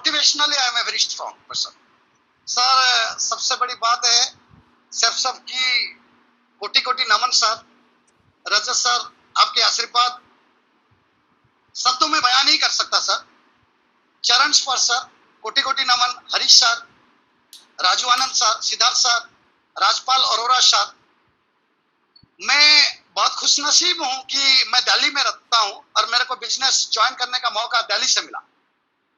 मोटिवेशनली I am a very strong person. Sir सबसे बड़ी बात है सर सबकी कोटि कोटि नमन सर। रजत सर आपके आशीर्वाद शब्दों में बयान नहीं कर सकता सर। चरण स्पर्श सर, कोटि कोटि नमन। Harish sir, Raju Anand sir, Siddharth sir, Rajpal Arora sir. मैं बहुत खुशनसीब हूं कि मैं दिल्ली में रहता हूं और मेरे को बिजनेस ज्वाइन करने का मौका दिल्ली से मिला।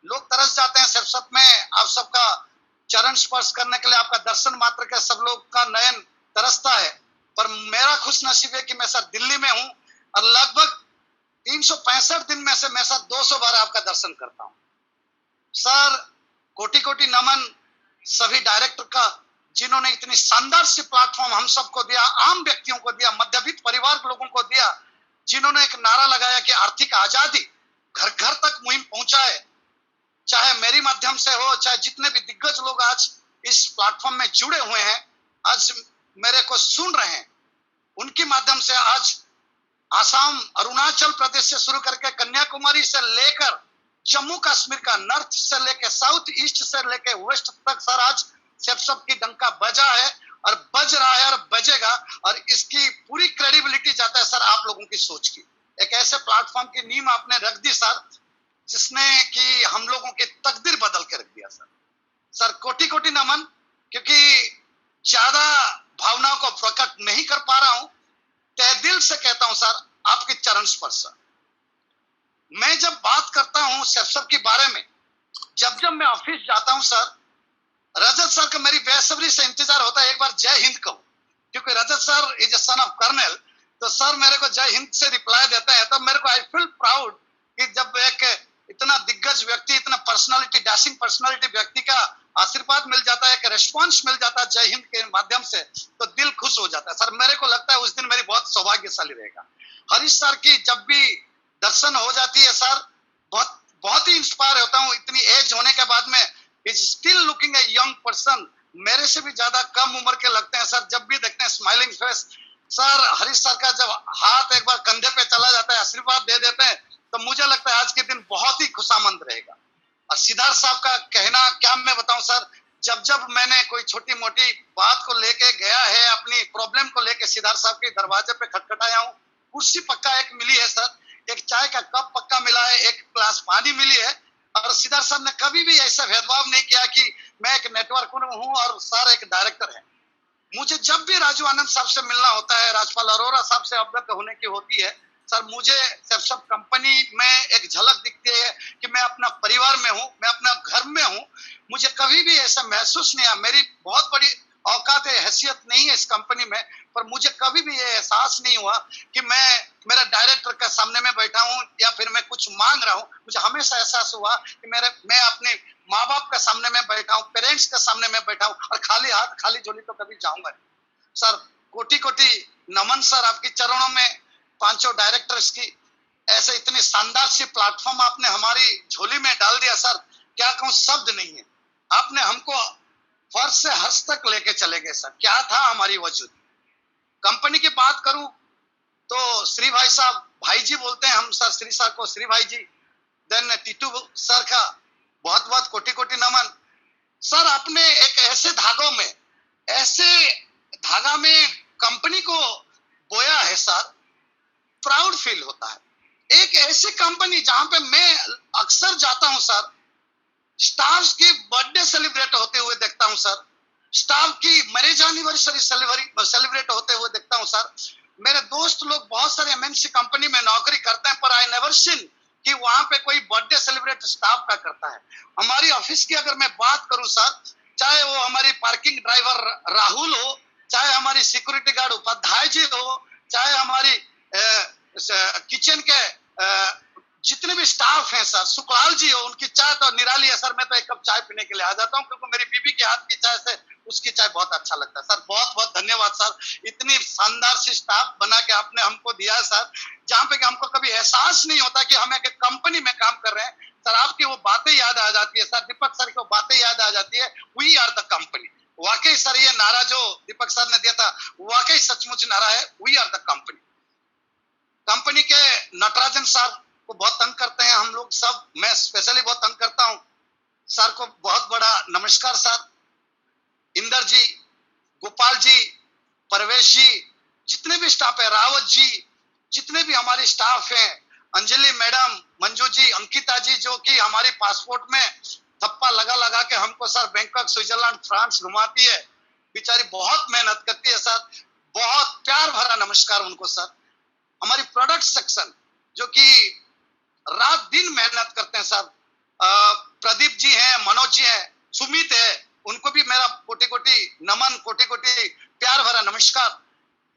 लोग तरस जाते हैं सब में आप सबका चरण स्पर्श करने के लिए, आपका दर्शन मात्र के सब लोग का नयन तरसता है। पर मेरा खुश नसीब है कि मैं सर दिल्ली में हूं और लगभग 365 दिन में से मैं सर 200 बार आपका दर्शन करता हूं। सर कोटि कोटि नमन सभी डायरेक्टर का, जिन्होंने इतनी शानदार सी प्लेटफॉर्म हम सबको दिया, आम व्यक्तियों को दिया, मध्यवित्त परिवार के लोगों को दिया, जिन्होंने एक नारा लगाया कि आर्थिक आजादी घर घर तक मुहिम पहुंचाए। चाहे मेरी माध्यम से हो, चाहे जितने भी दिग्गज लोग आज इस प्लेटफॉर्म में जुड़े हुए हैं, आज मेरे को सुन रहे हैं, उनके माध्यम से आज आसाम, अरुणाचल प्रदेश से शुरू करके कन्याकुमारी से लेकर जम्मू कश्मीर का नॉर्थ से लेकर साउथ ईस्ट से लेकर वेस्ट तक सर आज सब की डंका बजा है और बज रहा है और बजेगा। और इसकी पूरी क्रेडिबिलिटी जाता है सर आप लोगों की सोच की। एक ऐसे प्लेटफॉर्म की नींव आपने रख दी सर, जिसने कि हम लोगों की तकदीर बदल के रख दिया सर। सर कोटि कोटि नमन, क्योंकि ज्यादा भावनाओं को प्रकट नहीं कर पा रहा हूं, तहे दिल से कहता हूं सर आपके चरण स्पर्श। मैं जब बात करता हूं सब के बारे में, जब मैं ऑफिस जाता हूं सर, रजत सर का मेरी बेसब्री से इंतजार होता है एक बार जय हिंद कहूं, क्योंकि Rajat sir is a son of colonel. तो सर मेरे को जय हिंद से रिप्लाई देते हैं, तो मेरे को आई फील प्राउड कि जब एक इतना दिग्गज व्यक्ति, इतना पर्सनालिटी, डैशिंग पर्सनालिटी व्यक्ति का आशीर्वाद मिल जाता है, एक रेस्पॉन्स मिल जाता है जय हिंद के माध्यम से, तो दिल खुश हो जाता है सर। मेरे को लगता है उस दिन मेरी बहुत सौभाग्यशाली रहेगा। हरीश सर की जब भी दर्शन हो जाती है सर, बहुत बहुत ही इंस्पायर होता हूँ। इतनी एज होने के बाद में is still looking a young person. मेरे से भी ज्यादा कम उम्र के लगते हैं सर, जब भी देखते हैं smiling face. Sir Harish sir का जब हाथ एक बार कंधे पे चला जाता है, आशीर्वाद दे देते हैं, तो मुझे लगता है आज के दिन बहुत ही खुशामंद रहेगा। और सिद्धार्थ साहब का कहना क्या मैं बताऊं सर, जब मैंने कोई छोटी मोटी बात को लेके गया है, अपनी प्रॉब्लम को लेके सिद्धार्थ साहब के दरवाजे पे खटखटाया हूँ, कुर्सी पक्का एक मिली है सर, एक चाय का कप पक्का मिला है, एक ग्लास पानी मिली है। और सिद्धार्थ साहब ने कभी भी ऐसा भेदभाव नहीं किया कि मैं एक नेटवर्कर हूं और सर एक डायरेक्टर है। मुझे जब भी राजू आनंद साहब से मिलना होता है, राजपाल अरोरा साहब से अवगत होने की होती है सर, मुझे सब कंपनी में एक झलक दिखती है कि मैं अपना परिवार में हूं, मैं अपना घर में हूं। मुझे कभी भी ऐसा महसूस नहीं हुआ, मेरी बहुत बड़ी औकात है, हैसियत नहीं है इस कंपनी में, पर मुझे कभी भी ये एहसास नहीं हुआ कि मैं मेरा डायरेक्टर के सामने में बैठा हूं या फिर मैं कुछ मांग रहा हूं। मुझे हमेशा एहसास हुआ कि मैं अपने माँ बाप के सामने में बैठा हूं, पेरेंट्स के सामने में बैठा हूं, और खाली हाथ खाली झोली तो कभी जाऊंगा नहीं। सर कोटि कोटि नमन सर आपके चरणों में, पांचों डायरेक्टर्स की। ऐसे इतनी शानदार सी प्लेटफॉर्म आपने हमारी झोली में डाल दिया सर, क्या कहूं, शब्द नहीं है। आपने हमको फर्श से हर्ष तक लेके चले गए सर। क्या था हमारी वजूद। कंपनी की बात करूं तो श्री भाई साहब, भाई जी बोलते हैं हम सर, श्री सर को श्री भाई जी, देन टीटू सर का बहुत बहुत कोटि कोटि नमन। सर आपने एक ऐसे धागा में कंपनी को बोया है सर, प्राउड फील होता है। एक ऐसी कंपनी जहां पे मैं अक्सर जाता हूं सर, स्टाफ की बर्थडे सेलिब्रेट होते हुए देखता हूं सर, स्टाफ की मैरिज एनिवर्सरी सेलिब्रेट होते हुए देखता हूं सर। मेरे दोस्त लोग बहुत सारे एमएनसी कंपनी में नौकरी करते हैं, पर आई नेवर सीन कि वहां पे कोई बर्थडे सेलिब्रेट स्टाफ का करता है। हमारी ऑफिस की अगर मैं बात करूं सर, चाहे वो हमारी पार्किंग ड्राइवर राहुल हो, चाहे हमारी सिक्योरिटी गार्ड उपाध्याय जी हो, चाहे हमारी किचन के जितने भी स्टाफ हैं सर, सुकलाल जी हो, उनकी चाय तो निराली है सर। मैं तो एक कप चाय पीने के लिए आ जाता हूँ, क्योंकि मेरी बीबी के हाथ की चाय से उसकी चाय बहुत अच्छा लगता है सर। बहुत बहुत धन्यवाद सर, इतनी शानदार सी स्टाफ बना के आपने हमको दिया है सर, जहाँ पे हमको कभी एहसास नहीं होता कि हम एक कंपनी में काम कर रहे हैं सर। आपकी वो बातें याद आ जाती है सर, दीपक सर की वो बातें याद आ जाती है, वी आर द कंपनी। वाकई सर ये नारा जो दीपक सर ने दिया था, वाकई सचमुच नारा है, we are the company. Company के नटराजन सर को बहुत तंग करते हैं हम लोग सब, मैं स्पेशली बहुत तंग करता हूं। सर को बहुत बड़ा नमस्कार सर। इंदर जी, गोपाल जी, परवेश जी, जितने भी स्टाफ है, रावत जी, जितने भी हमारे स्टाफ हैं, अंजलि मैडम, मंजू जी, अंकिता जी, जो कि हमारी पासपोर्ट में थप्पा लगा लगा के हमको सर बैंकॉक, स्विट्जरलैंड, फ्रांस घुमाती है, बेचारी बहुत मेहनत करती है सर। बहुत प्यार भरा नमस्कार उनको सर। हमारी प्रोडक्ट सेक्शन जो कि रात दिन मेहनत करते हैं सर, प्रदीप जी हैं, मनोज जी हैं, सुमित है, उनको भी मेरा कोटि कोटि नमन, कोटि कोटि प्यार भरा नमस्कार।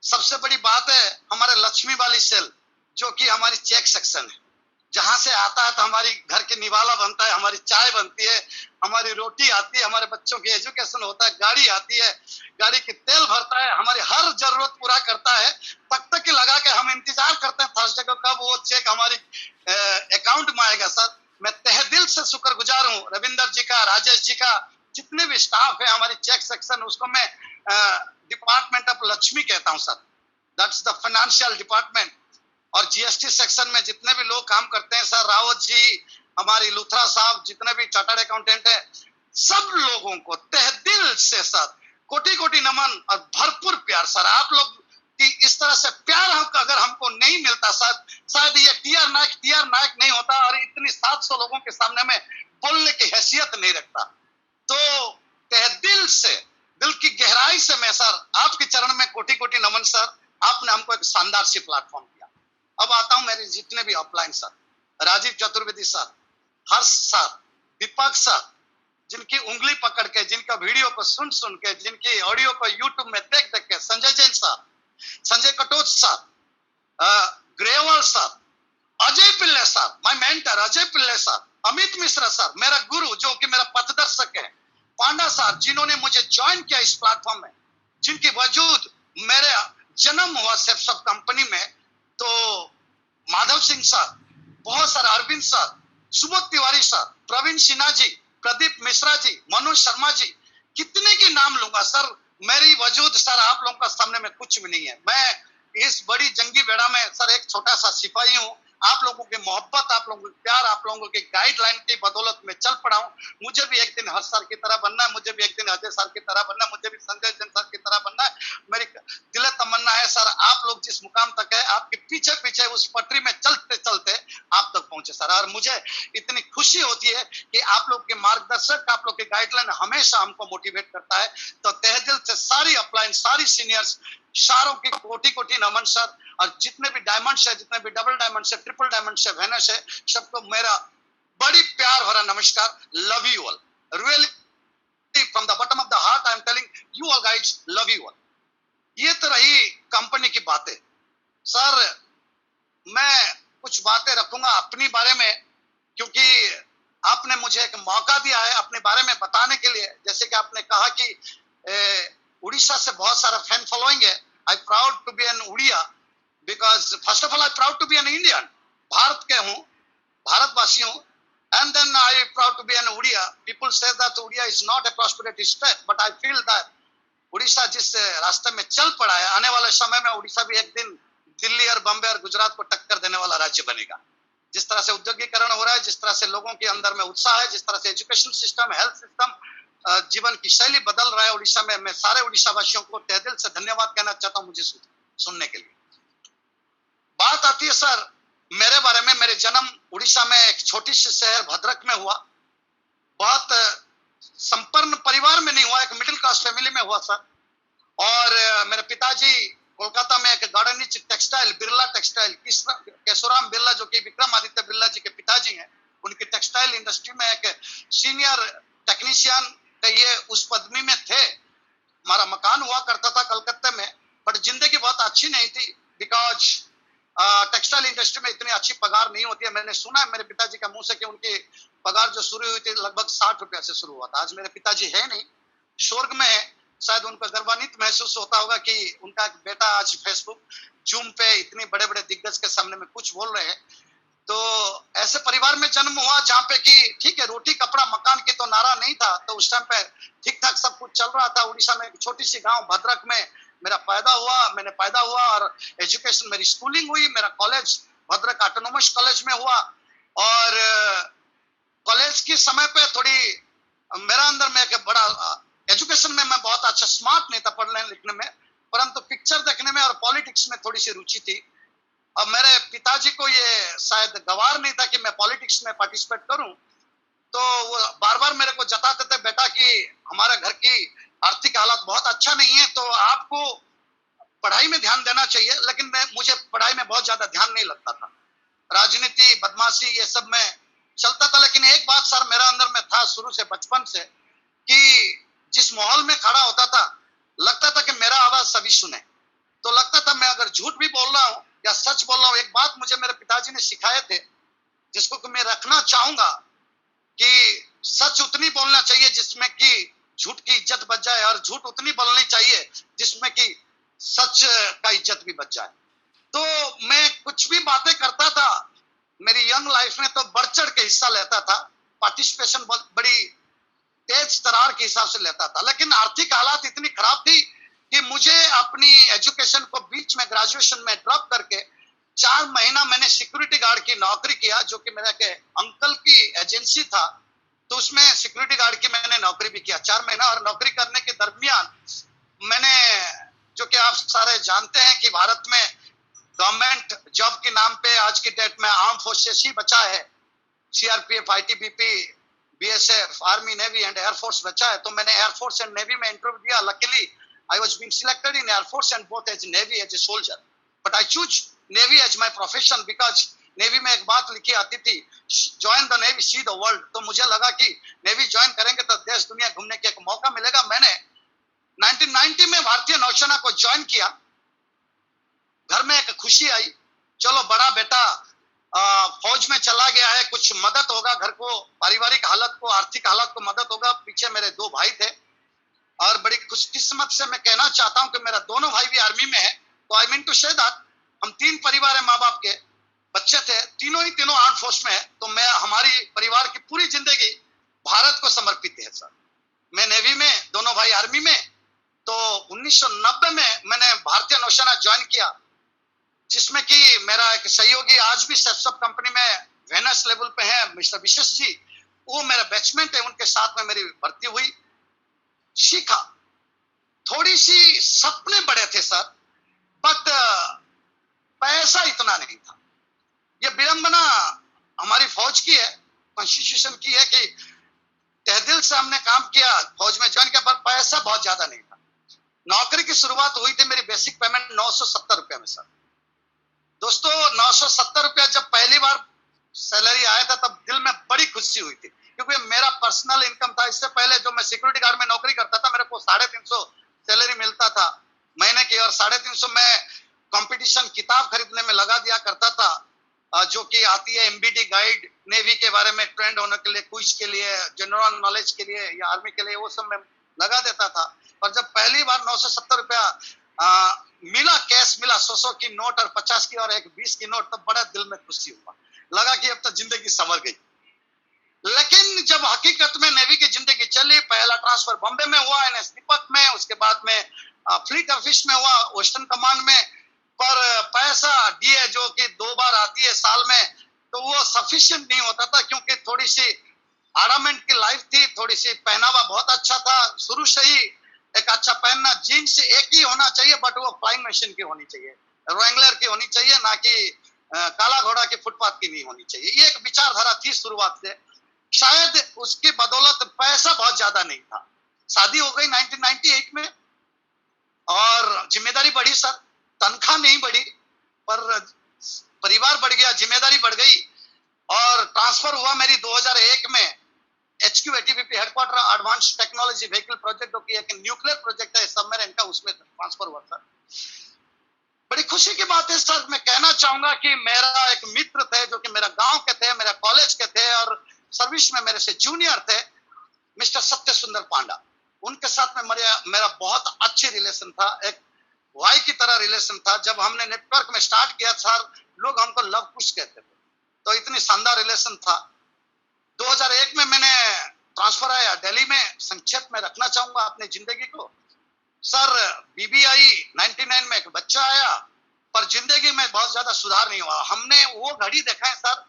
सबसे बड़ी बात है हमारे लक्ष्मी वाली सेल, जो कि हमारी चेक सेक्शन है, जहां से आता है तो हमारी घर के निवाला बनता है, हमारी चाय बनती है, हमारी रोटी आती है, हमारे बच्चों की एजुकेशन होता है, गाड़ी आती है, गाड़ी की तेल भरता है, हमारी हर जरूरत पूरा करता है। तक तक के लगा के हम इंतजार करते हैं थर्सडे को कब वो चेक हमारी अकाउंट में आएगा सर। मैं तहे दिल से शुक्रगुजार हूँ रविंदर जी का, राजेश जी का, जितने भी स्टाफ है हमारी चेक सेक्शन, उसको मैं डिपार्टमेंट ऑफ लक्ष्मी कहता हूँ sir. That's the financial department. और जीएसटी सेक्शन में जितने भी लोग काम करते हैं सर, रावत जी, हमारी लुथरा साहब, जितने भी चार्टर्ड अकाउंटेंट है, सब लोगों को तहे दिल से सर कोटि कोटि नमन और भरपूर प्यार सर। आप लोग की इस तरह से प्यार अगर हमको नहीं मिलता सर, शायद ये टीआर नायक नहीं होता और इतनी 700 लोगों के सामने में बोलने की हैसियत नहीं रखता। तो तहे दिल से, दिल की गहराई से मैं सर आपके चरण में कोटि कोटि नमन सर। आपने हमको एक शानदार सी प्लेटफॉर्म दिया। अब आता हूं मेरे जितने भी offline sir, Rajiv Chaturvedi sir, Harsh sir, Deepak sir, जिनकी उंगली पकड़ के, जिनका वीडियो को सुन सुन के, जिनकी ऑडियो को यूट्यूब में देख देख के, Sanjay Jain sir, Sanjay Katoch sir, Grewal sir, Ajay Pillai sir, my mentor Ajay Pillai sir, Amit Mishra sir, मेरा गुरु जो कि मेरा पथदर्शक है, पांडा सर, जिन्होंने मुझे ज्वाइन किया इस प्लेटफॉर्म में, जिनके वजूद मेरे जन्म हुआ सेफ कंपनी में, तो माधव सिंह सर, बहुत सारे, अरविंद सर, सुबोध तिवारी सर, प्रवीण सिन्हा जी, प्रदीप मिश्रा जी, मनोज शर्मा जी, कितने की नाम लूंगा सर। मेरी वजूद सर आप लोगों का सामने में कुछ भी नहीं है। मैं इस बड़ी जंगी बेड़ा में सर एक छोटा सा सिपाही हूँ। आप लोगों की मोहब्बत, आप लोगों के प्यार, आप लोगों के गाइडलाइन की बदौलत में चल पड़ा हूँ। मुझे भी एक दिन हर्ष सर की तरह बनना है, मुझे भी एक दिन अजय सर की तरह बनना है, मुझे भी संजय जैन सर की तरह बनना है। मेरी दिल तमन्ना है सर, आप लोग जिस मुकाम तक है, आपके पीछे पीछे उस पटरी में चलते चलते आप तक पहुंचे सर। और मुझे इतनी खुशी होती है कि आप लोग के मार्गदर्शक, आप लोग के गाइडलाइन हमेशा हमको मोटिवेट करता है। तो तहे दिल से सारी अपलाइन, सारी सीनियर्स, सारों की कोटि कोटि नमन सर। और जितने भी डायमंड्स है, जितने भी डबल डायमंड्स है, ट्रिपल डायमंड्स है, वेनस है, सबको मेरा बड़ी प्यार भरा नमस्कार। Love you all, really from the bottom of the heart I am telling you all guides, love you all. ये तो रही कंपनी की बातें सर। मैं कुछ बातें रखूंगा अपनी बारे में, क्योंकि आपने मुझे एक मौका दिया है अपने बारे में बताने के लिए। जैसे कि आपने कहा कि उड़ीसा से बहुत सारा फैन फॉलोइंग है। I proud to be an Odia, because first of all I proud to be an Indian, Bharat के हूँ, भारतवासी हूँ। And then I proud to be an Odia. People say that Odia is not a prosperity state, but I feel that Odisha जिस रास्ते में चल पड़ा है, आने वाले समय में उड़ीसा भी एक दिन दिल्ली और बॉम्बे और गुजरात को टक्कर देने वाला राज्य बनेगा। जिस तरह से औद्योगिकरण हो रहा है, जिस तरह से लोगों के अंदर में उत्साह है, जिस तरह से एजुकेशन सिस्टम, हेल्थ सिस्टम, जीवन की शैली बदल रहा है उड़ीसा में। मैं सारे उड़ीसा वासियों को तहे दिल से धन्यवाद कहना चाहता हूँ मुझे सुनने के लिए। बात आती है सर मेरे बारे में। मेरे जन्म उड़ीसा में एक छोटी सी शहर भद्रक में हुआ। बहुत संपन्न परिवार में नहीं हुआ, एक मिडिल क्लास फैमिली में हुआ सर। और मेरे पिताजी कोलकाता में एक गार्डनिच टेक्सटाइल, बिरला टेक्सटाइल, केशोराम बिरला जो कि विक्रमादित्य बिरला जी के पिताजी हैं, उनकी टेक्सटाइल इंडस्ट्री में एक सीनियर टेक्नीशियन ये उस पदवी में थे। हमारा मकान हुआ करता था कलकत्ते में, बट जिंदगी बहुत अच्छी नहीं थी, बिकॉज टेक्सटाइल इंडस्ट्री में इतनी अच्छी पगार नहीं होती है। मैंने सुना है मेरे पिताजी का मुंह से कि उनकी पगार जो शुरू हुई थी लगभग 60 रुपया से शुरू हुआ था। आज मेरे पिताजी है नहीं, स्वर्ग में है। शायद उनको गर्वान्वित महसूस होता होगा कि उनका बेटा आज फेसबुक, जूम पे इतने बड़े बड़े दिग्गज के सामने में कुछ बोल रहे हैं। तो ऐसे परिवार में जन्म हुआ जहाँ पे कि ठीक है, रोटी कपड़ा मकान की तो नारा नहीं था, तो उस टाइम पे ठीक ठाक सब कुछ चल रहा था। उड़ीसा में एक छोटी सी गांव भद्रक में मैंने पैदा हुआ और एजुकेशन, मेरी स्कूलिंग हुई। मेरा कॉलेज भद्रक ऑटोनोमस कॉलेज में हुआ और कॉलेज के समय पे थोड़ी मेरा अंदर में एक बड़ा एजुकेशन में मैं बहुत अच्छा स्मार्ट नहीं था पढ़ने लिखने में, परंतु पिक्चर देखने में और पॉलिटिक्स में थोड़ी सी रुचि थी। अब मेरे पिताजी को ये शायद गवार नहीं था कि मैं पॉलिटिक्स में पार्टिसिपेट करूं, तो वो बार बार मेरे को जताते थे, बेटा कि हमारे घर की आर्थिक हालत बहुत अच्छा नहीं है, तो आपको पढ़ाई में ध्यान देना चाहिए। लेकिन मुझे पढ़ाई में बहुत ज्यादा ध्यान नहीं लगता था, राजनीति बदमाशी ये सब में चलता था। लेकिन एक बात सर मेरा अंदर में था शुरू से, बचपन से, कि जिस माहौल में खड़ा होता था लगता था कि मेरा आवाज सभी सुने। तो लगता था मैं अगर झूठ भी बोल रहा हूँ या सच बोल रहा हूँ, एक बात मुझे मेरे पिताजी ने सिखाए थे जिसको कि मैं रखना चाहूंगा, कि सच उतनी बोलना चाहिए जिसमें कि झूठ की इज्जत बच जाए, और झूठ उतनी बोलनी चाहिए जिसमें कि सच का इज्जत भी बच जाए। तो मैं कुछ भी बातें करता था मेरी यंग लाइफ में तो बढ़ चढ़ के हिस्सा लेता था, पार्टिसिपेशन बड़ी तेज तरार के हिसाब से लेता था। लेकिन आर्थिक हालात इतनी खराब थी कि मुझे अपनी एजुकेशन को बीच में ग्रेजुएशन में ड्रॉप करके 4 महीना मैंने सिक्योरिटी गार्ड की नौकरी किया, जो कि मेरा के अंकल की एजेंसी था, तो उसमें सिक्योरिटी गार्ड की मैंने नौकरी भी किया 4 महीना। और नौकरी करने के दरमियान मैंने, जो कि आप सारे जानते हैं कि भारत में गवर्नमेंट जॉब के नाम पे आज की डेट में आर्म फोर्सेस ही बचा है, CRPF, ITBP, BSF, army, navy and air force बचा है। तो मैंने एयरफोर्स एंड नेवी में इंटरव्यू दिया। Luckily I was being selected in air force and both as navy as a soldier, but I choose navy as my profession because navy में एक बात लिखी आती थी, join the navy see the world. तो मुझे लगा कि नेवी ज्वाइन करेंगे तो देश दुनिया घूमने का एक मौका मिलेगा। मैंने 1990 में भारतीय नौसेना को ज्वाइन किया। घर में एक खुशी आई, चलो बड़ा बेटा फौज में चला गया है, कुछ मदद होगा घर को, पारिवारिक हालत को, आर्थिक हालत को मदद होगा। पीछे मेरे 2 भाई थे और बड़ी खुशकिस्मत से मैं कहना चाहता हूं कि मेरा दोनों भाई भी आर्मी में है। तो I mean to say that हम 3 परिवार है, माँ बाप के बच्चे थे, तीनों आर्म फोर्स में है। तो मैं, हमारी परिवार की पूरी जिंदगी भारत को समर्पित है सर। मैं नेवी में, दोनों भाई आर्मी में। तो 1990 में मैंने भारतीय नौसेना ज्वाइन किया, जिसमें कि मेरा एक सहयोगी आज भी सेफसप कंपनी में वेनस लेवल पे है, मिस्टर विशेष जी, वो मेरा बैचमेट है, उनके साथ में मेरी भर्ती हुई। सीखा, थोड़ी सी सपने बड़े थे सर, बट पैसा इतना नहीं था। ये विडंबना हमारी फौज की है, कॉन्स्टिट्यूशन की है कि तहदिल से हमने काम किया, फौज में ज्वाइन किया, पर पैसा बहुत ज्यादा नहीं था। नौकरी की शुरुआत हुई थी, मेरी बेसिक पेमेंट 970 रुपया में सर। दोस्तों 970 रुपया जब पहली बार सैलरी आया था तब दिल में बड़ी खुशी हुई थी, क्योंकि मेरा पर्सनल इनकम था। इससे पहले जो मैं सिक्योरिटी गार्ड में नौकरी करता था, मेरे को 350 सैलरी मिलता था महीने की, और 350 में कंपटीशन किताब खरीदने में लगा दिया करता था, जो कि आती है एमबीडी गाइड, नेवी के बारे में ट्रेंड होने के लिए, क्विज के लिए, जनरल नॉलेज के लिए या आर्मी के लिए, वो सब मैं लगा देता था। और जब पहली बार 970 रुपया मिला, कैश मिला, 100 की नोट और 50 की और एक 20 की नोट, तब बड़ा दिल में खुशी हुआ, लगा कि अब तो जिंदगी संवर गई। लेकिन जब हकीकत में नेवी की जिंदगी चली, पहला ट्रांसफर बॉम्बे में हुआ, एनएस दीपक में, उसके बाद में फ्लीट ऑफिस में हुआ, वेस्टर्न कमांड में। पर पैसा डीए जो कि 2 बार आती है साल में, तो वो सफिशिएंट नहीं होता था, क्योंकि थोड़ी सी आर्मामेंट की लाइफ थी, थोड़ी सी पहनावा बहुत अच्छा था शुरू से ही। एक अच्छा पहनना, जीन्स एक ही होना चाहिए, बट वो फ्लाइंग मशीन की होनी चाहिए, रैंगलर की होनी चाहिए, ना कि काला घोड़ा की फुटपाथ की नहीं होनी चाहिए। ये एक विचारधारा थी शुरुआत से। शायद उसकी बदौलत पैसा बहुत ज्यादा नहीं था। शादी हो गई 1998 में और जिम्मेदारी बढ़ी सर, तनख्वाह नहीं बढ़ी पर परिवार बढ़ गया, जिम्मेदारी बढ़ गई। और ट्रांसफर हुआ मेरी 2001 में HQ ATPP headquarter advance technology vehicle project, जो कि एक न्यूक्लियर प्रोजेक्ट है सबमरीन का, उसमें ट्रांसफर हुआ सर। बड़ी खुशी की बात है सर। मैं कहना चाहूंगा कि मेरा एक मित्र थे, जो कि मेरा गांव के थे, मेरा कॉलेज के थे और सर्विस में मेरे से जूनियर थे, मिस्टर सत्य सुंदर पांडा। उनके साथ में मेरा बहुत अच्छी रिलेशन था, एक भाई की तरह रिलेशन था। जब हमने नेटवर्क में स्टार्ट किया सर, लोग हमको लव कुश कहते थे, तो इतनी शानदार रिलेशन था। 2001 में मैंने ट्रांसफर आया दिल्ली में। संक्षेप में रखना चाहूंगा अपनी जिंदगी को सर। BBI 99 में एक बच्चा आया, पर जिंदगी में बहुत ज्यादा सुधार नहीं हुआ। हमने वो घड़ी देखा है सर,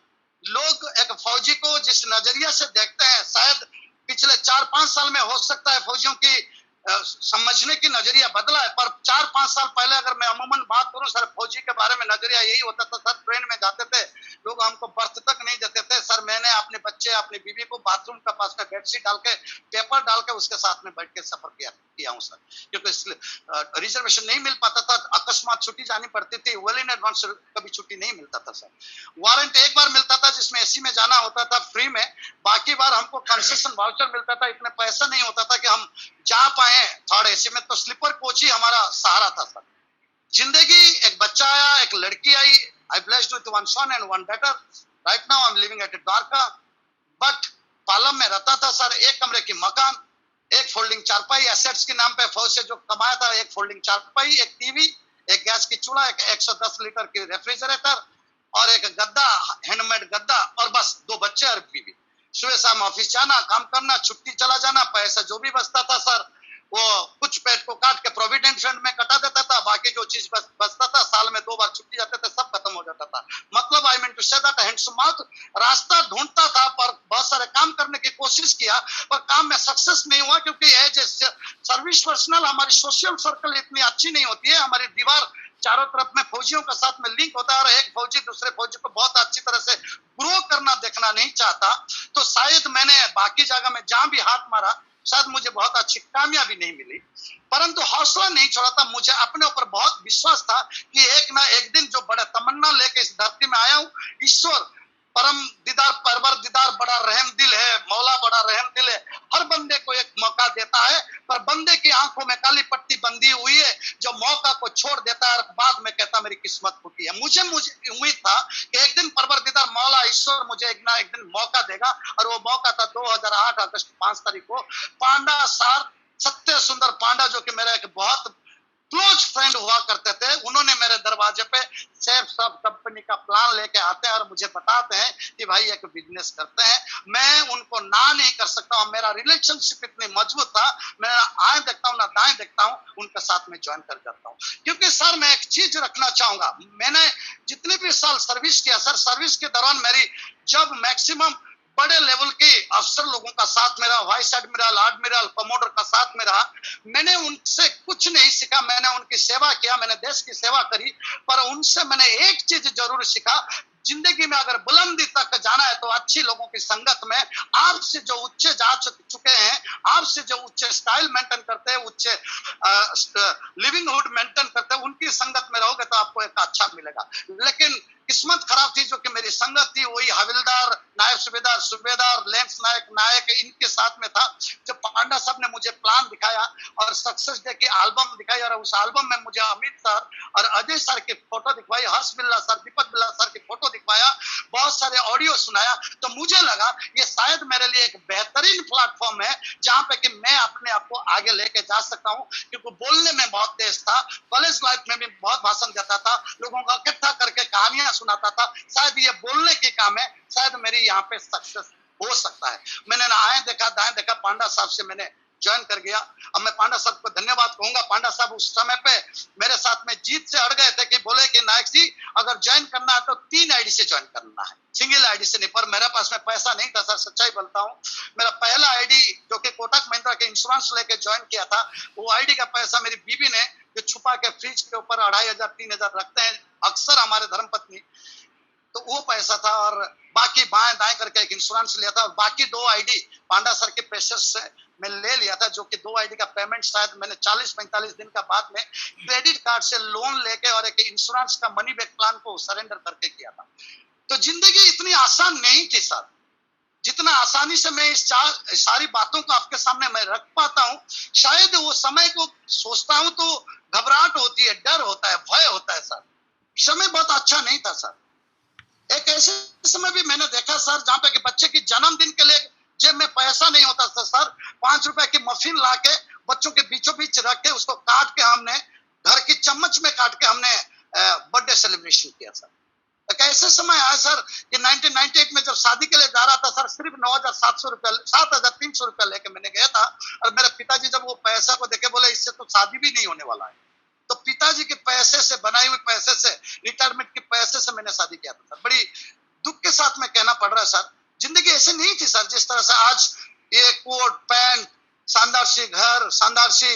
लोग एक फौजी को जिस नजरिया से देखते हैं, शायद पिछले 4-5 साल में हो सकता है फौजियों की समझने की नजरिया बदला है, पर 4-5 साल पहले अगर मैं अमूमन बात करूं सर, फौजी के बारे में नजरिया यही होता था सर, ट्रेन में जाते थे लोग हमको बर्थ तक नहीं देते थे सर। मैंने अपने बच्चे अपनी बीवी को बाथरूम के पास में बेडशीट डाल के, पेपर डाल के उसके साथ में बैठ के सफर किया हूं सर, क्योंकि रिजर्वेशन नहीं मिल पाता था, अकस्मात छुट्टी जानी पड़ती थी, वेल इन एडवांस कभी छुट्टी नहीं मिलता था सर। वारंट एक बार मिलता था जिसमें एसी में जाना होता था फ्री में, बाकी बार हमको कंसेशन वाउचर मिलता था, इतने पैसा नहीं होता था कि हम जा पाए थर्ड एसी में, तो स्लीपर कोच ही हमारा सहारा था सर। जिंदगी, एक बच्चा आया, एक लड़की आई, I blessed with one son and one daughter, right now I am living at Dwarka. But Palam में रहता था सर, एक कमरे की मकान, एक फोल्डिंग चारपाई, एसेट्स के नाम पे फौज से जो कमाया था, एक फोल्डिंग चारपाई, एक टीवी, एक गैस की चूल्हा, एक 110 लीटर की रेफ्रिजरेटर और एक गद्दा, हैंडमेड गद्दा, और बस 2 बच्चे और बीवी। सुबह शाम ऑफिस जाना, काम करना, छुट्टी चला जाना, पैसा जो भी बचता था सर वो कुछ पेट को काट के प्रोविडेंट फंड में कटा देता था, बाकी जो चीज बचता था साल में 2 बार छुट्टी जाते थे, सब खत्म हो जाता था। मतलब I mean to say that hands to mouth, रास्ता ढूंढता था पर बहुत सारे काम करने की कोशिश किया, पर काम में सक्सेस नहीं हुआ, क्योंकि एज ए सर्विस पर्सनल हमारी सोशल सर्कल इतनी अच्छी नहीं होती है, हमारी दीवार चारों तरफ में फौजियों के साथ में लिंक होता है, और एक फौजी दूसरे फौजी को बहुत अच्छी तरह से ग्रो करना देखना नहीं चाहता। तो शायद मैंने बाकी जगह में जहां भी हाथ मारा शायद मुझे बहुत अच्छी कामयाबी नहीं मिली, परंतु हौसला नहीं छोड़ा था। मुझे अपने ऊपर बहुत विश्वास था कि एक ना एक दिन जो बड़ा तमन्ना लेके इस धरती में आया हूँ, ईश्वर परम दीदार परवर दीदार बड़ा रहम दिल है, मौला बड़ा रहम दिल है, हर बंदे को एक मौका देता है, पर बंदे की आंखों में काली पट्टी बंधी हुई है, जो मौका को छोड़ देता है और बाद में कहता मेरी किस्मत फूटी है। मुझे उम्मीद था कि एक दिन परवर दीदार मौला ईश्वर मुझे एक ना एक दिन मौका देगा, और वो मौका था 2008 अगस्त 5 तारीख को। पांडा सार सत्य सुंदर पांडा, जो कि मेरा एक बहुत क्लोज फ्रेंड हुआ करते थे, उन्होंने मेरे दरवाजे पे सेफ सब कंपनी का प्लान लेके आते हैं और मुझे बताते हैं कि भाई एक बिजनेस करते हैं। मैं उनको ना नहीं कर सकता हूँ, मेरा रिलेशनशिप इतनी मजबूत था, मैं आए देखता हूँ ना दाएं देखता हूँ, उनके साथ में ज्वाइन कर जाता हूँ। क्योंकि सर मैं एक चीज रखना चाहूंगा, मैंने जितने भी साल सर्विस किया सर, सर्विस के दौरान मेरी जब मैक्सिमम बड़े लेवल के अफसर लोगों का साथ में रहा, वाइस एडमिरल, एडमिरल, कमोडर का साथ में रहा, मैंने उनसे कुछ नहीं सीखा, मैंने उनकी सेवा किया, मैंने देश की सेवा करी, पर उनसे मैंने एक चीज जरूर सीखा, जिंदगी में अगर बुलंदी तक जाना है तो अच्छी लोगों की संगत में, आपसे जो उच्च जा चुके हैं, आपसे जो उच्च स्टाइल मेंटेन करते हैं, उच्च लिविंगहुड मेंटेन करते हैं, उनकी संगत में रहोगे तो आपको एक अच्छा मिलेगा। लेकिन किस्मत खराब थी, जो कि मेरी संगत थी वही हविलदार, नायब सूबेदार, सूबेदार, लेंस नायक, नायक, इनके साथ में था। जब पांडा साहब ने मुझे प्लान दिखाया और सक्सेस डे की एल्बम दिखाई, और उस एल्बम में मुझे अमित सर और अजय सर की फोटो दिखवाई, हर्ष बिल्ला सर, दीपक बिल्ला सर की फोटो दिखवाया, बहुत सारे ऑडियो सुनाया, तो मुझे लगा ये शायद मेरे लिए एक बेहतरीन प्लेटफॉर्म है जहां पे कि मैं अपने आप को आगे लेके जा सकता हूं। क्योंकि बोलने में बहुत तेज था, कॉलेज लाइफ में भी बहुत भाषण देता था, लोगों को इकट्ठा करके कहानियां सुनाता था, शायद ये बोलने के काम है, शायद मेरी यहाँ पे सक्सेस हो सकता है। मैंने ना आए देखा दाएं देखा, पांडा साहब से मैंने ज्वाइन कर गया। अब मैं पांडा साहब को धन्यवाद कहूंगा, पांडा साहब उस समय पे मेरे साथ में जीत से अड़ गए थे कि बोले कि नायक जी अगर ज्वाइन करना है तो 3 आईडी से ज्वाइन करना है, सिंगल आईडी से नहीं। पर मेरे पास में पैसा नहीं था सर, सच्चाई बोलता हूँ। मेरा पहला आईडी जो कि कोटक महिंद्रा के इंश्योरेंस लेके ज्वाइन किया था, वो आईडी का पैसा मेरी बीबी ने जो छुपा के फ्रिज के ऊपर 2500 3000 रखते हैं अक्सर हमारे धर्मपत्नी, तो वो पैसा था, और बाकी बाएं दाएं करके एक इंश्योरेंस लिया था, और बाकी 2 आईडी पांडा सर के प्रेशर से मैं ले लिया था, जो कि 2 आईडी का पेमेंट शायद मैंने 40-45 दिन का बाद में क्रेडिट कार्ड से लोन लेके और एक इंश्योरेंस का मनी बैक प्लान को सरेंडर करके किया था। तो जिंदगी इतनी आसान नहीं थी सर, जितना आसानी से मैं इस सारी बातों को आपके सामने मैं रख पाता हूँ। शायद वो समय को सोचता हूँ तो घबराहट होती है, डर होता है, भय होता है सर। समय बहुत अच्छा नहीं था सर। एक ऐसे समय भी मैंने देखा सर जहां पे कि बच्चे की जन्मदिन के लिए जेब में पैसा नहीं होता था सर, 5 रुपए की मफिन लाके बच्चों के बीचों बीच रख के उसको काट के हमने घर की चम्मच में काट के हमने बर्थडे सेलिब्रेशन किया सर। एक ऐसे समय आया सर कि 1998 में जब शादी के लिए जा रहा था सर, सिर्फ 9,700 रुपया 7,300 रुपया लेके मैंने गया था, और मेरे पिताजी जब वो पैसा को देखे बोले इससे तो शादी भी नहीं होने वाला है। तो पिताजी के पैसे से, बनाई हुई पैसे से, रिटायरमेंट के पैसे से मैंने शादी किया था। बड़ी दुख के के साथ में कहना पड़ रहा है सर, जिंदगी ऐसे नहीं थी सर जिस तरह से आज ये कोट पैंट, शानदार सी घर, शानदार सी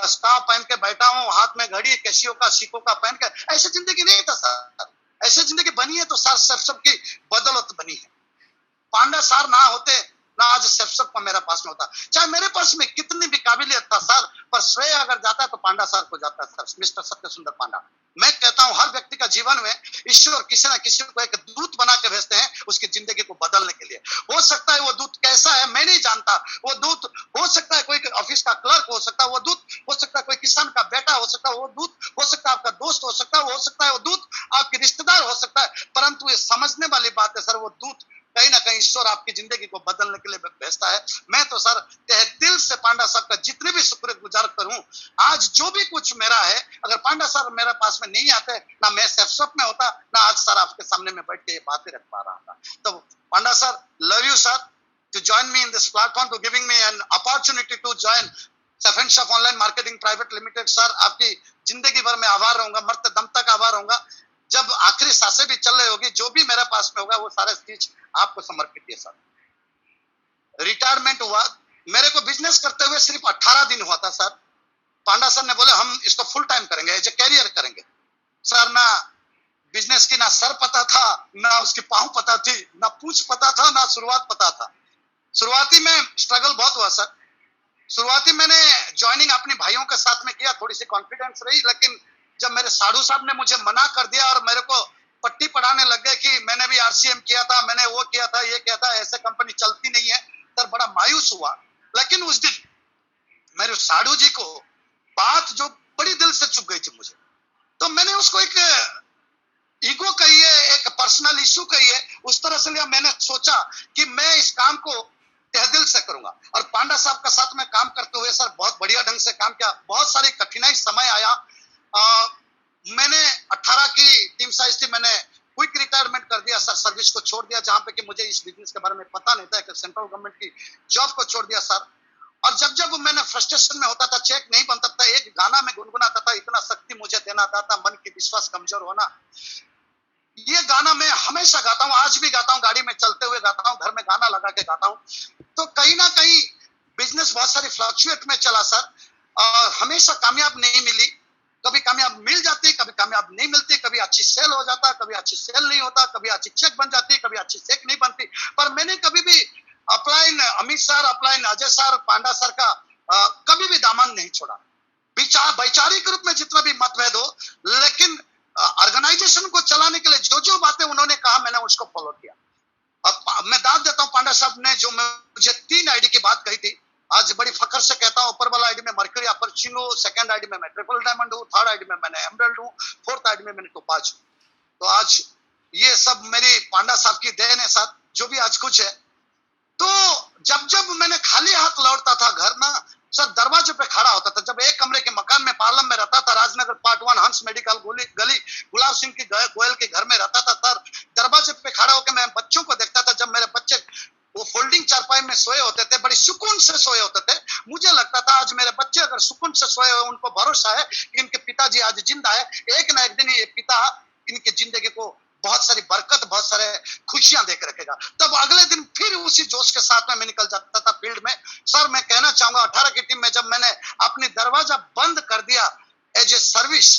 स्कार्फ पहन के बैठा हूँ, हाथ में घड़ी, कैसियो का सिक्कों का पहन के, ऐसी जिंदगी नहीं था सर। ऐसी जिंदगी बनी है तो सर सबकी बदौलत बनी है। पांडा सर ना होते ना आज सब का मेरे पास में होता, चाहे मेरे पास में कितनी भी काबिलियत था सर, पर श्रेय अगर जाता है तो पांडा सर को जाता है सर, मिस्टर सत्य सुंदर पांडा। मैं कहता हूं हर व्यक्ति का जीवन में ईश्वर किसी ना किसी को एक दूत बना के भेजते हैं उसकी जिंदगी को बदलने के लिए। हो सकता है वो दूत कैसा है मैं नहीं जानता, वो दूत हो सकता है कोई ऑफिस का क्लर्क हो सकता है, वो दूत हो सकता है कोई किसान का बेटा हो सकता है, वो दूत हो सकता है आपका दोस्त हो सकता है, वो हो सकता है वो दूत आपके रिश्तेदार हो सकता है, परंतु ये समझने वाली बात है सर, वो दूत कहीं ना कहीं ईश्वर आपकी जिंदगी को बदलने के लिए भेजता है। मैं तो सर तहे दिल से पांडा साहब का जितने भी शुक्रगुजार करूं, आज जो भी कुछ मेरा है, अगर पांडा सर मेरे पास में नहीं आते ना मैं सेफ्सप में होता, ना आज सर आपके सामने में बैठ के ये बातें रख पा रहा था। तो Panda sir, love you sir to join me in this platform, to giving me an opportunity to join Safenshop Online Marketing Private Limited। Sir आपकी जिंदगी भर में आभार रहूंगा, मरते दम तक आभार रहूंगा। जब आखिरी सांसें भी चल रही होगी, जो भी मेरे पास में होगा वो सारे चीज आपको समर्पित है सर। रिटायरमेंट हुआ, मेरे को बिजनेस करते हुए सिर्फ 18 दिन हुआ था सर। पांडा सर ने बोले हम इसको फुल टाइम करेंगे, एज ए कैरियर करेंगे। सर ना बिजनेस की ना सर पता था, ना उसकी पांव पता थी, ना पूछ पता था, ना शुरुआत पता था। शुरुआती में स्ट्रगल बहुत हुआ सर। शुरुआती मैंने ज्वाइनिंग अपने भाइयों के साथ में किया, थोड़ी सी कॉन्फिडेंस रही, लेकिन जब मेरे साधु साहब ने मुझे मना कर दिया और मेरे को पट्टी पढ़ाने लग गए कि मैंने भी आरसीएम किया था, मैंने वो किया था, ये किया था, ऐसे कंपनी चलती नहीं है, सर बड़ा मायूस हुआ। लेकिन उस दिन मेरे साधु जी को बात जो बड़ी दिल से चुभ गई थी मुझे, तो मैंने उसको एक ईगो कहिए, एक पर्सनल इशू कहिए, उस तरह से लिया। मैंने सोचा कि मैं इस काम को तहे दिल से करूंगा। और पांडा साहब के साथ में काम करते हुए सर बहुत बढ़िया ढंग से काम किया। बहुत सारी कठिनाई समय आया, मैंने 18 की टीम साइज थी, मैंने क्विक रिटायरमेंट कर दिया सर, सर्विस को छोड़ दिया, जहां पे कि मुझे इस बिजनेस के बारे में पता नहीं था, कि सेंट्रल गवर्नमेंट की जॉब को छोड़ दिया सर। और जब जब मैंने फ्रस्ट्रेशन में होता था, चेक नहीं बनता था, एक गाना में गुनगुनाता था, इतना शक्ति मुझे देना दाता, मन की विश्वास कमजोर होना। ये गाना मैं हमेशा गाता हूँ, आज भी गाता हूँ, गाड़ी में चलते हुए गाता हूँ, घर में गाना लगा के गाता हूँ। तो कहीं ना कहीं बिजनेस बहुत सारी फ्लक्चुएट में चला सर, हमेशा कामयाब नहीं मिली। कभी कामयाब मिल जाती, कभी कामयाब नहीं मिलती, कभी अच्छी सेल हो जाता, कभी अच्छी सेल नहीं होता, कभी अच्छी चेक बन जाती, कभी अच्छी चेक नहीं बनती। पर मैंने कभी भी upline Amit sir, upline Ajay sir, Panda sir का कभी भी दामन नहीं छोड़ा। वैचारिक रूप में जितना भी मतभेद हो, लेकिन ऑर्गेनाइजेशन को चलाने के लिए जो जो बातें उन्होंने कहा, मैंने उसको फॉलो किया। अब मैं दाद देता हूँ, पांडा साहब ने जो मुझे 3 आईडी की बात कही थी, आज बड़ी फखर से कहता हूँ, ऊपर वाला आईडी में मर्क्यूरी अपरचिनो, सेकंड आईडी में मैं ट्रिपल डायमंड हूँ, थर्ड आईडी में मैंने एमरल्ड हूँ, फोर्थ आईडी में मैंने टोपाज हूँ। तो आज ये सब मेरी पांडा साहब की देन है साथ, जो भी आज कुछ है। तो जब जब मैंने खाली हाथ लौटता था घर ना सर, दरवाजे पे खड़ा होता था। जब एक कमरे के मकान में पार्लम में रहता था, राजनगर पार्ट 1 हंस मेडिकल गली गुलाब सिंह की गोयल के घर में रहता था सर। दरवाजे पे खड़ा होकर मैं बच्चों को देखता था। जब मेरे बच्चे वो फोल्डिंग चारपाई में सोए होते थे, बड़ी सुकून से सोए होते थे, मुझे लगता था आज मेरे बच्चे अगर सुकून से सोए हुए, उनको भरोसा है कि इनके पिताजी आज जिंदा है, एक ना एक दिन ये पिता इनकी जिंदगी को बहुत सारी बरकत, बहुत सारे खुशियां देकर रखेगा। तब अगले दिन फिर उसी जोश के साथ में मैं निकल जाता था फील्ड में। सर मैं कहना चाहूंगा 18 की टीम में जब मैंने अपनी दरवाजा बंद कर दिया as a service,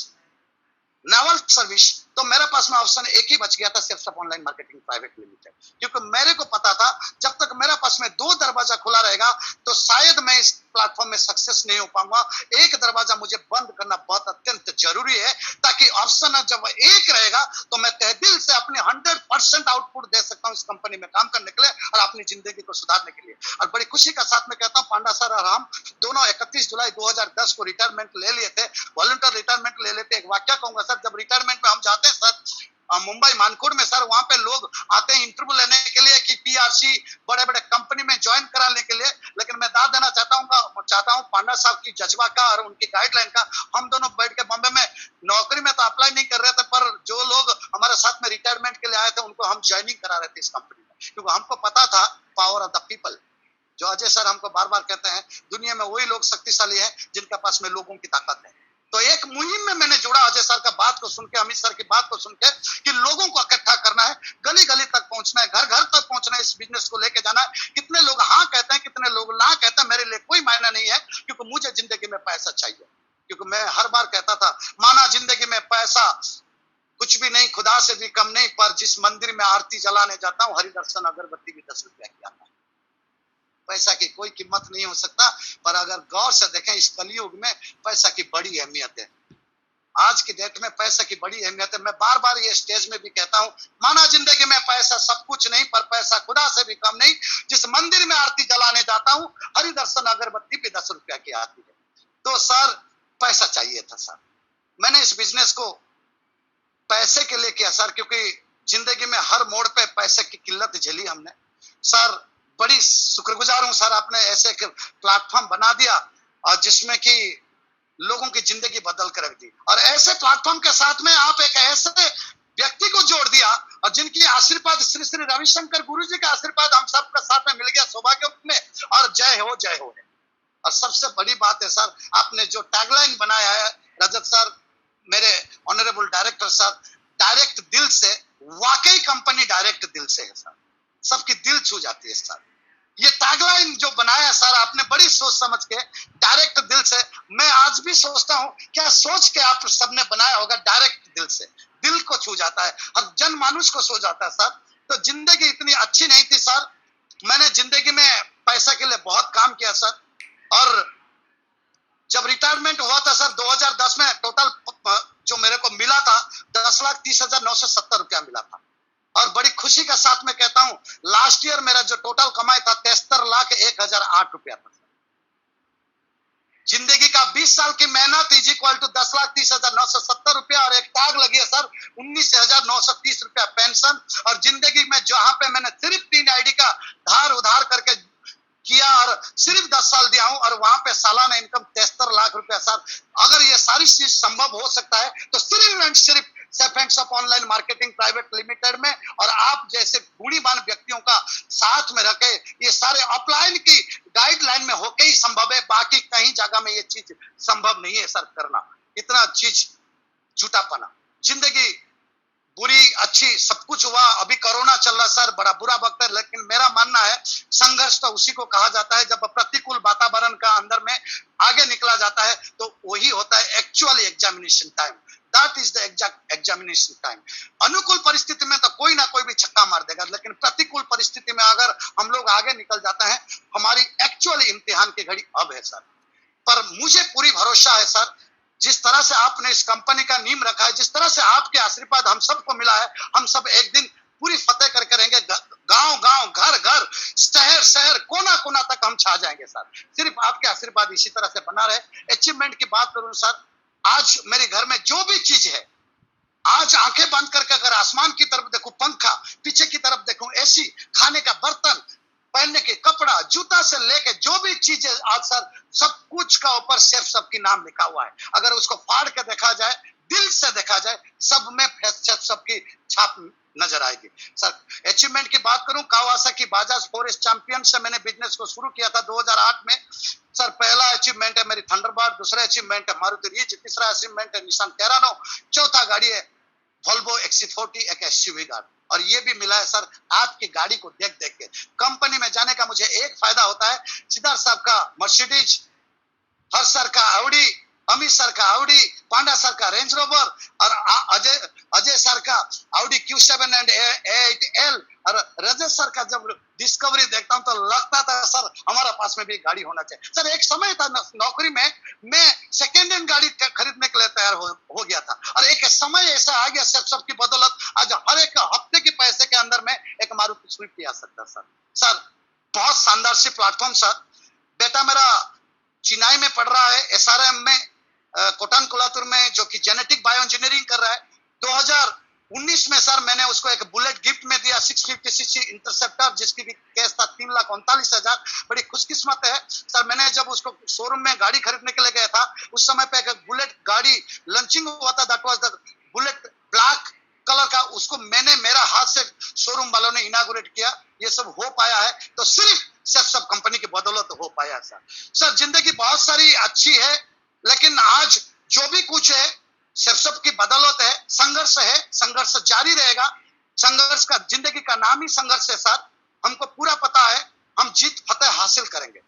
naval service, तो मेरे पास में ऑप्शन एक ही बच गया था, सेफ्सप ऑनलाइन मार्केटिंग प्राइवेट लिमिटेड। क्योंकि मेरे को पता था जब तक मेरे पास में 2 दरवाजा खुला रहेगा तो शायद मैं इस प्लेटफॉर्म में सक्सेस नहीं हो पाऊंगा। एक दरवाजा मुझे बंद करना बहुत अत्यंत जरूरी है, ताकि ऑप्शन जब एक रहेगा तो मैं तहे दिल से अपने 100% आउटपुट दे सकता हूँ इस कंपनी में काम करने के लिए और अपनी जिंदगी को सुधारने के लिए। और बड़ी खुशी का साथ में कहता हूँ, पांडा सर और हम दोनों 31 जुलाई 2010 को रिटायरमेंट ले लिए थे, वॉलंटियर रिटायरमेंट ले लेते। एक वाक्य कहूंगा सर, जब रिटायरमेंट में हम जाते हैं सर मुंबई मानकोड़ में सर, वहां पे लोग आते हैं इंटरव्यू लेने के लिए कि पीआरसी बड़े बड़े कंपनी में ज्वाइन कराने के लिए। लेकिन मैं दाद देना चाहता हूँ पांडा साहब की जज्बा का और उनकी गाइडलाइन का। हम दोनों बैठ के बॉम्बे में नौकरी में तो अप्लाई नहीं कर रहे थे, पर जो लोग हमारे साथ में रिटायरमेंट के लिए आए थे उनको हम ज्वाइनिंग करा रहे थे इस कंपनी में, क्योंकि हमको पता था पावर ऑफ द पीपल। जो अजय सर हमको बार बार कहते हैं, दुनिया में वही लोग शक्तिशाली हैं जिनके पास में लोगों की ताकत है। तो एक मुहिम में मैंने जुड़ा अजय सर का बात को सुन के, अमित सर की बात को सुन के, कि लोगों को इकट्ठा करना है, गली गली तक पहुंचना है, घर घर तक पहुंचना है, इस बिजनेस को लेके जाना है। कितने लोग हाँ कहते हैं, कितने लोग ना कहते हैं, मेरे लिए कोई मायना नहीं है, क्योंकि मुझे जिंदगी में पैसा चाहिए। क्योंकि मैं हर बार कहता था, माना जिंदगी में पैसा कुछ भी नहीं, खुदा से भी कम नहीं, पर जिस मंदिर में आरती जलाने जाता हूँ, हरि दर्शन अगरबत्ती भी 10 रुपया की आता है। पैसा की कोई कीमत नहीं हो सकता, पर अगर गौर से देखें इस कलयुग में पैसा की बड़ी अहमियत है। आज की डेट में पैसा की बड़ी अहमियत है। मैं बार बार ये स्टेज में भी कहता हूँ, माना जिंदगी में पैसा सब कुछ नहीं, पर पैसा खुदा से भी कम नहीं। जिस मंदिर में आरती जलाने जाता हूँ, हरि दर्शन अगरबत्ती भी 10 रुपया की आती है। तो सर पैसा चाहिए था सर। मैंने इस बिजनेस को पैसे के लिए किया सर, क्योंकि जिंदगी में हर मोड़ पे पैसे की किल्लत झेली हमने। सर बड़ी शुक्रगुजार हूं सर, आपने ऐसे एक प्लेटफॉर्म बना दिया और जिसमें कि लोगों की जिंदगी बदल कर रख दी। और ऐसे प्लेटफॉर्म के साथ में आप एक ऐसे व्यक्ति को जोड़ दिया और जिनकी आशीर्वाद श्री श्री रविशंकर गुरु जी का आशीर्वाद हम सबके साथ में मिल गया सौभाग्य में। और जय हो जय हो। और सबसे बड़ी बात है सर, आपने जो टैगलाइन बनाया है रजत सर, मेरे ऑनरेबल डायरेक्टर सर, डायरेक्ट दिल से, वाकई कंपनी डायरेक्ट दिल से है सर, सबकी दिल छू जाती है सर। ये टैगलाइन जो बनाया सर आपने बड़ी सोच समझ के, डायरेक्ट दिल से, मैं आज भी सोचता हूं क्या सोच के आप सबने बनाया होगा, डायरेक्ट दिल से, दिल को छू जाता है, हर जनमानुष को छू जाता है सर। तो जिंदगी इतनी अच्छी नहीं थी सर, मैंने जिंदगी में पैसा के लिए बहुत काम किया सर। और जब रिटायरमेंट हुआ था सर 2010 में, टोटल जो मेरे को मिला था 10,30,970 रुपया मिला था। और बड़ी खुशी के साथ में कहता हूं, लास्ट ईयर मेरा जो टोटल कमाई था 73,01,008 रुपया था। जिंदगी का 20 साल की मेहनत इज इक्वल टू 10,30,970 रुपया। और एक टैग लगी है सर 19,930 रुपया पेंशन। और जिंदगी में जहां पे मैंने सिर्फ 3 आईडी का धार उधार करके किया और सिर्फ 10 साल दिया हूं, और वहां पे सालाना इनकम 73 लाख रुपया सर। अगर ये सारी चीज संभव हो सकता है तो सिर्फ एंड सिर्फ सेफ एंड सप ऑनलाइन मार्केटिंग प्राइवेट लिमिटेड में और आप जैसे गुणीमान व्यक्तियों का साथ में रखे, ये सारे अपलाइन की गाइडलाइन में होके ही संभव है। बाकी कहीं जगह में ये चीज संभव नहीं है सर करना, इतना चीज झूठापना। जिंदगी बुरी अच्छी सब कुछ हुआ, अभी कोरोना चल रहा सर, बड़ा बुरा वक्त है। लेकिन मेरा मानना है संघर्ष तो उसी को कहा जाता है जब प्रतिकूल वातावरण का अंदर में आगे निकला जाता है, तो वही होता है actually examination time. That is the exact examination time. अनुकूल परिस्थिति में तो कोई ना कोई भी छक्का मार देगा, लेकिन प्रतिकूल परिस्थिति में अगर हम लोग आगे निकल जाते हैं, हमारी एक्चुअली इम्तिहान की घड़ी अब है सर। पर मुझे पूरी भरोसा है सर, जिस तरह से आपने इस कंपनी का नींव रखा है, जिस तरह से आपके आशीर्वाद हम सबको मिला है, हम सब एक दिन पूरी फतेह करके रहेंगे। गांव गांव, घर घर, शहर शहर, कोना कोना तक हम छा जाएंगे सर। सिर्फ आपके आशीर्वाद इसी तरह से बना रहे। अचीवमेंट की बात करूं सर, आज मेरे घर में जो भी चीज है, आज आंखें बंद करके अगर आसमान की तरफ देखूं पंखा, पीछे की तरफ देखूं एसी, खाने का बर्तन, पहनने के कपड़ा, जूता से लेके जो भी चीजें आज सर, सब कुछ का ऊपर सिर्फ सबकी नाम लिखा हुआ है। अगर उसको फाड़ के देखा जाए, दिल से देखा जाए, सब में सिर्फ सबकी छाप नजर आएगी सर। अचीवमेंट की बात करूं, कावासाकी बाजाज 4S चैंपियन से मैंने बिजनेस को शुरू किया था 2008 में सर। पहला अचीवमेंट है मेरी थंडरबर्ड, दूसरा अचीवमेंट है मारुति रिच, तीसरा अचीवमेंट है निसान टेरानो, चौथा गाड़ी है वोल्वो XC40, एक SUV गाड़ी। और ये भी मिला है सर आपकी गाड़ी को देख देख के। कंपनी में जाने का मुझे एक फायदा होता है, सिद्धार्थ साहब का मर्सिडीज, हर्ष सर का ऑडी, अमित सर का ऑडी, पांडा सर का रेंज रोवर और अजय सर का ऑडी Q7 एंड A8L और रजत सर का जब डिस्कवरी देखता हूं तो लगता था सर हमारा पास में भी गाड़ी होना चाहिए सर। एक समय था नौकरी में मैं सेकेंड हैंड गाड़ी खरीदने के लिए तैयार हो गया था, और एक समय ऐसा आ गया सर सबकी बदौलत आज हर एक हफ्ते के पैसे के अंदर में एक मारुति स्विफ्ट आ सकता सर। सर बहुत शानदार सी प्लेटफॉर्म सर। बेटा मेरा चेन्नई में पढ़ रहा है, SRM में, कोटन कोलातुर में, जो कि जेनेटिक बायो इंजीनियरिंग कर रहा है। 2019 में सर मैंने उसको एक बुलेट गिफ्ट में दिया, 650cc इंटरसेप्टर, जिसकी केस था 3,39,000। बड़ी खुशकिस्मत है सर। मैंने जब उसको शोरूम में गाड़ी खरीदने के लिए गया था, उस समय पे एक बुलेट गाड़ी लॉन्चिंग हुआ था, that was the bullet black colour का। उसको मैंने मेरा हाथ से शोरूम वालों ने इनागुरेट किया। ये सब हो पाया है तो सिर्फ कंपनी की बदौलत हो पाया सर। सर जिंदगी बहुत सारी अच्छी है, लेकिन आज जो भी कुछ है सिर्फ की बदौलत है, संघर्ष जारी रहेगा। संघर्ष का, जिंदगी का नाम ही संघर्ष है सर। हमको पूरा पता है हम जीत फतेह हासिल करेंगे।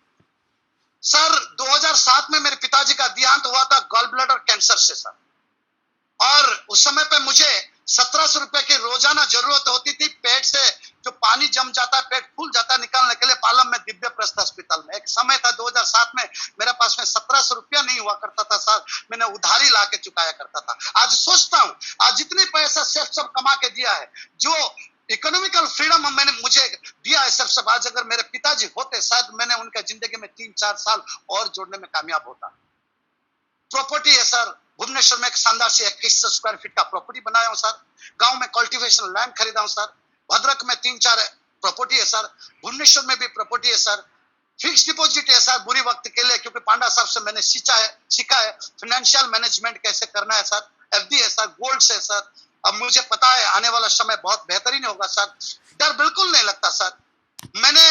सर 2007 में मेरे पिताजी का देहांत हुआ था गॉल ब्लैडर कैंसर से सर, और उस समय पे मुझे 1700 रुपए की रोजाना जरूरत होती थी। पेट से जो पानी जम जाता है, पेट फूल जाता है, निकालने के लिए पालम में दिव्य प्रस्थ अस्पताल में। एक समय था 2007 में मेरे पास में 1700 रुपया नहीं हुआ करता था सर, मैंने उधारी ला के चुकाया करता था। आज सोचता हूँ आज जितने पैसा सेफ सब कमा के दिया है, जो इकोनॉमिकल फ्रीडम मैंने मुझे दिया है सेफ सब, आज अगर मेरे पिताजी होते शायद मैंने उनका जिंदगी में 3-4 साल और जोड़ने में कामयाब होता। प्रॉपर्टी है सर, भुवनेश्वर में एक शानदार सी 2100 स्क्वायर फीट का प्रॉपर्टी बनाया हूं सर। गांव में कल्टीवेशन लैंड खरीदा हूं सर। भद्रक में 3-4 प्रॉपर्टी है सर। भुवनेश्वर में भी प्रॉपर्टी है सर। फिक्स डिपॉजिट है सर बुरी वक्त के लिए, क्योंकि पांडा साहब से मैंने सीखा है फाइनेंशियल मैनेजमेंट कैसे करना है सर। एफडी है सर, गोल्ड है सर। अब मुझे पता है आने वाला समय बहुत बेहतरीन होगा सर, डर बिल्कुल नहीं लगता सर। मैंने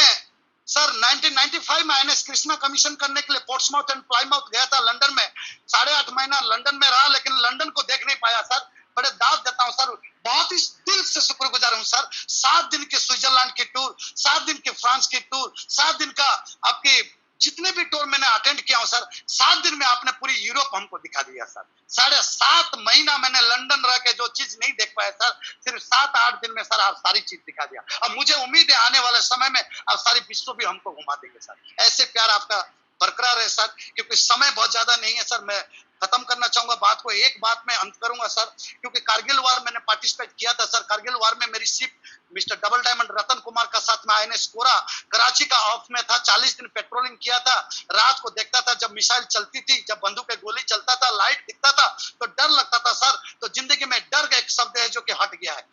सर 1995 में आईएनएस कृष्णा कमीशन करने के लिए पोर्ट्समाउथ एंड प्लाईमाउथ गया था लंदन में। 8.5 महीना लंदन में रहा, लेकिन लंदन को देख नहीं पाया सर। बड़े दाद देता हूं सर, बहुत ही दिल से शुक्रगुजार हूं सर। 7 दिन के स्विट्जरलैंड की टूर, 7 दिन के फ्रांस की टूर, 7 दिन का आपकी जितने भी टूर मैंने अटेंड किया हूं सर, 7 दिन में आपने पूरी यूरोप हमको दिखा दिया सर। 7.5 महीना मैंने लंदन रह के जो चीज नहीं देख पाया सर, सिर्फ 7-8 दिन में सर आप सारी चीज दिखा दिया। अब मुझे उम्मीद है आने वाले समय में आप सारी विश्व भी हमको घुमा देंगे सर। ऐसे प्यार आपका बरकरार है सर, क्योंकि समय बहुत ज्यादा नहीं है सर। मैं खत्म करना चाहूंगा बात को, एक बात में अंत करूंगा सर, क्योंकि कारगिल वार मैंने पार्टिसिपेट किया था सर। कारगिल वार में मेरी ship mister double diamond Ratan Kumar का साथ में आईएनएस कोरा कराची का ऑफ में था। 40 दिन पेट्रोलिंग किया था। रात को देखता था जब मिसाइल चलती थी, जब बंदूक पे गोली चलता था, लाइट दिखता था तो डर लगता था सर। तो जिंदगी में डर का एक शब्द है जो कि हट गया है।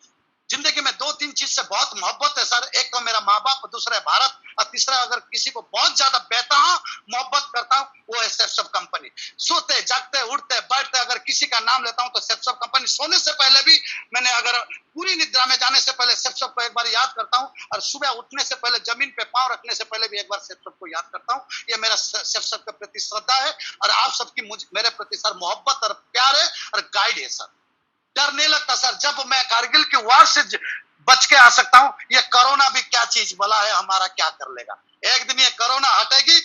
जिंदगी में 2-3 चीज से बहुत मोहब्बत है सर। एक तो मेरा माँ बाप, दूसरा है भारत, और तीसरा अगर किसी को बहुत ज्यादा बेतहा मोहब्बत करता हूँ वो है सेफ कंपनी। सोते जागते उठते बैठते अगर किसी का नाम लेता हूँ तो सेफ कंपनी। सोने से पहले भी मैंने, अगर पूरी निद्रा में जाने से पहले सेफ को एक बार याद करता हूँ, और सुबह उठने से पहले जमीन पे पांव रखने से पहले भी एक बार सेफ को याद करता हूँ। ये मेरा सेफ के प्रति श्रद्धा है, और आप सबकी मेरे प्रति सर मोहब्बत और प्यार है और गाइड है सर। डर नहीं लगता सर। जब मैं कारगिल की वार से बच के आ सकता हूं, ये कोरोना भी क्या चीज भला है, हमारा क्या कर लेगा। एक दिन ये कोरोना हटेगी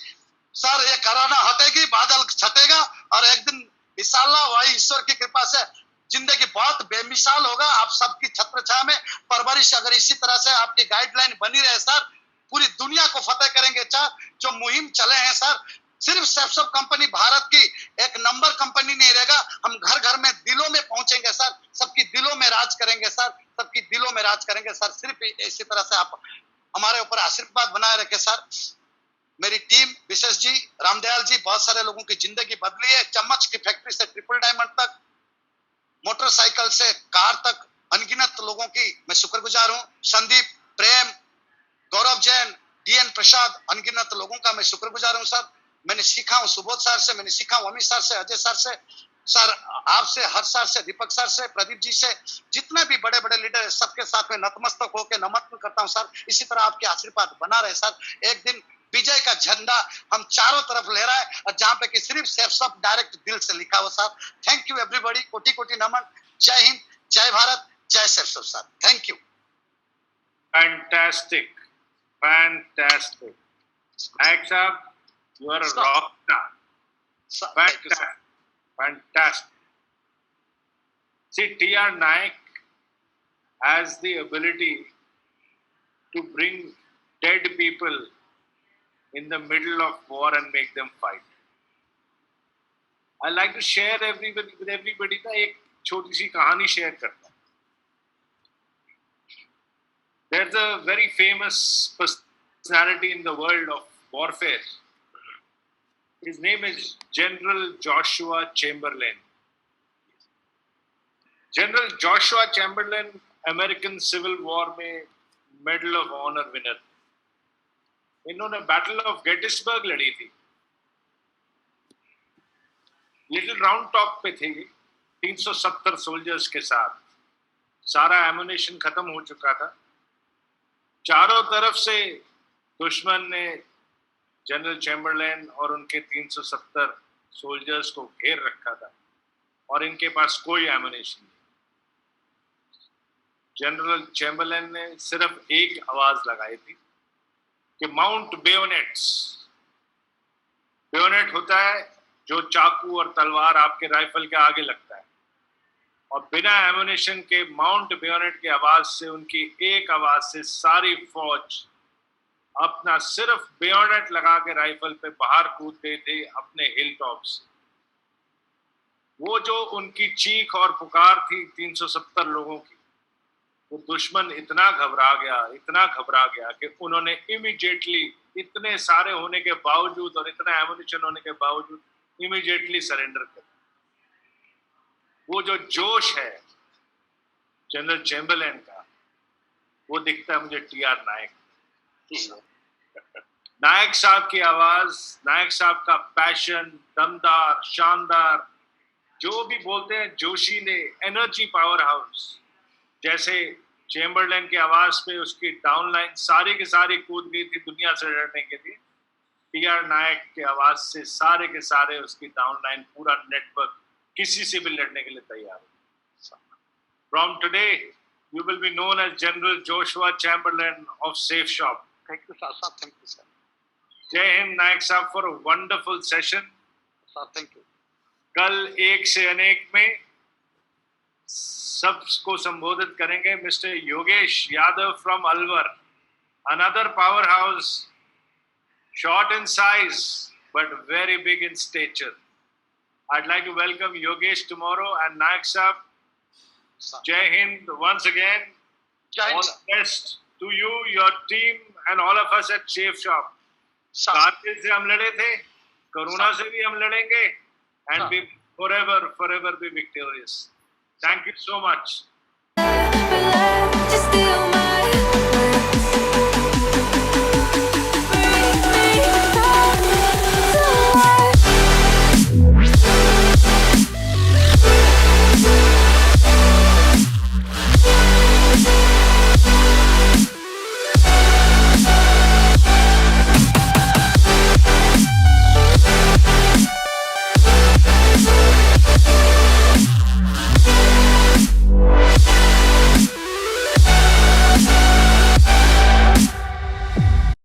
सर, ये कोरोना हटेगी, बादल छटेगा, और एक दिन इंशाअल्लाह वही ईश्वर की कृपा से जिंदगी बहुत बेमिसाल होगा। आप सबकी छत्र छाया में परवरिश अगर इसी तरह से आपकी गाइडलाइन बनी रहे सर, पूरी दुनिया को फतेह करेंगे सर। जो मुहिम चले हैं सर, सिर्फ सेफ कंपनी भारत की एक नंबर कंपनी नहीं रहेगा, हम घर घर में दिलों में पहुंचेंगे सर, सबकी दिलों में राज करेंगे सर, सबकी दिलों में राज करेंगे सर। सिर्फ इसी तरह से आप हमारे ऊपर आशीर्वाद बनाए रखे सर। मेरी टीम, विशेष जी, रामदयाल जी, बहुत सारे लोगों की जिंदगी बदली है। चम्मच की फैक्ट्री से ट्रिपल डायमंड तक, मोटरसाइकिल से कार तक, अनगिनत लोगों की मैं शुक्रगुजार हूँ। संदीप, प्रेम, गौरव जैन, डीएन प्रसाद, अनगिनत लोगों का मैं शुक्रगुजार हूँ सर। मैंने सीखा हूँ सुबोध सर से, मैंने सीखा हूँ अमित सर से, अजय सर से, सर आपसे, हर्ष सर से, दीपक सर से, प्रदीप जी से, जितने भी बड़े बड़े लीडर है सबके साथ में नतमस्तक होकर नमन करता हूँ सर। इसी तरह आपके आशीर्वाद बना रहे सर। एक दिन विजय का झंडा हम चारों तरफ ले रहा है, और जहां पे कि सिर्फ सेफ सब डायरेक्ट दिल से लिखा हो सर। थैंक यू एवरीबॉडी, कोटि कोटि नमन। जय हिंद, जय भारत, जय सेफ सब sir. Thank you. Fantastic, fantastic. Nayak साहब, you are a rock star. Fantastic. Fantastic. See, T.R. Naik has the ability to bring dead people in the middle of war and make them fight. I like to share with everybody ना एक छोटी सी कहानी share करता हूँ. There's a very famous personality in the world of warfare. His name is General Joshua Chamberlain. General Joshua Chamberlain, American Civil War में Medal of Honor winner. इन्होंने battle of Gettysburg लड़ी थी. लिटिल राउंड टॉप पे थे 370 soldiers के साथ. सारा ammunition खत्म हो चुका था. चारों तरफ से दुश्मन ने जनरल चैम्बरलैन और उनके 370 सोल्जर्स को घेर रखा था. और इनके पास कोई एमुनेशन नहीं। जनरल चैम्बरलेन ने सिर्फ एक आवाज लगाई थी कि माउंट बेयोनेट्स। बेयोनेट होता है जो चाकू और तलवार आपके राइफल के आगे लगता है, और बिना एमुनेशन के माउंट बेयोनेट की आवाज से, उनकी एक आवाज से सारी फौज अपना सिर्फ बेयोनेट लगा के राइफल पे बाहर कूद गए थे अपने हिल टॉप से। वो जो उनकी चीख और पुकार थी 370 लोगों की, वो दुश्मन इतना घबरा गया कि उन्होंने इमीडिएटली, इतने सारे होने के बावजूद और इतना एमुनेशन होने के बावजूद, इमीडिएटली सरेंडर कर। वो जो जोश है जनरल चैम्बरलेन का, वो दिखता है मुझे टीआर नायक। नायक साहब की आवाज, नायक साहब का पैशन, दमदार, शानदार, जो भी बोलते हैं जोशी ने, एनर्जी पावर हाउस। जैसे चैम्बरलेन की आवाज पे उसकी डाउनलाइन सारी की सारी कूद गई थी दुनिया से लड़ने के लिए, टीआर नायक की आवाज से सारे के सारे उसकी डाउनलाइन, पूरा नेटवर्क किसी से भी लड़ने के लिए तैयार है। From today, you will be known as General Joshua Chamberlain of Safe Shop. Thank you, sir. Sir, thank you, sir. जय हिंद नायक साहब, for a wonderful session. Sir, thank you. कल एक से अनेक में सबको संबोधित करेंगे mister Yogesh Yadav from Alwar, another powerhouse, short in size but very big in stature. I'd like to welcome Yogesh tomorrow, and Nayak Sahab, Sir. Jai Hind once again. Jai Hind, All sir. the best to you, your team, and all of us at Safe Shop. Sir. Kargil से हम लड़े थे, corona से भी हम लड़ेंगे, and Sir. we forever be victorious. Thank you so much. Just steal my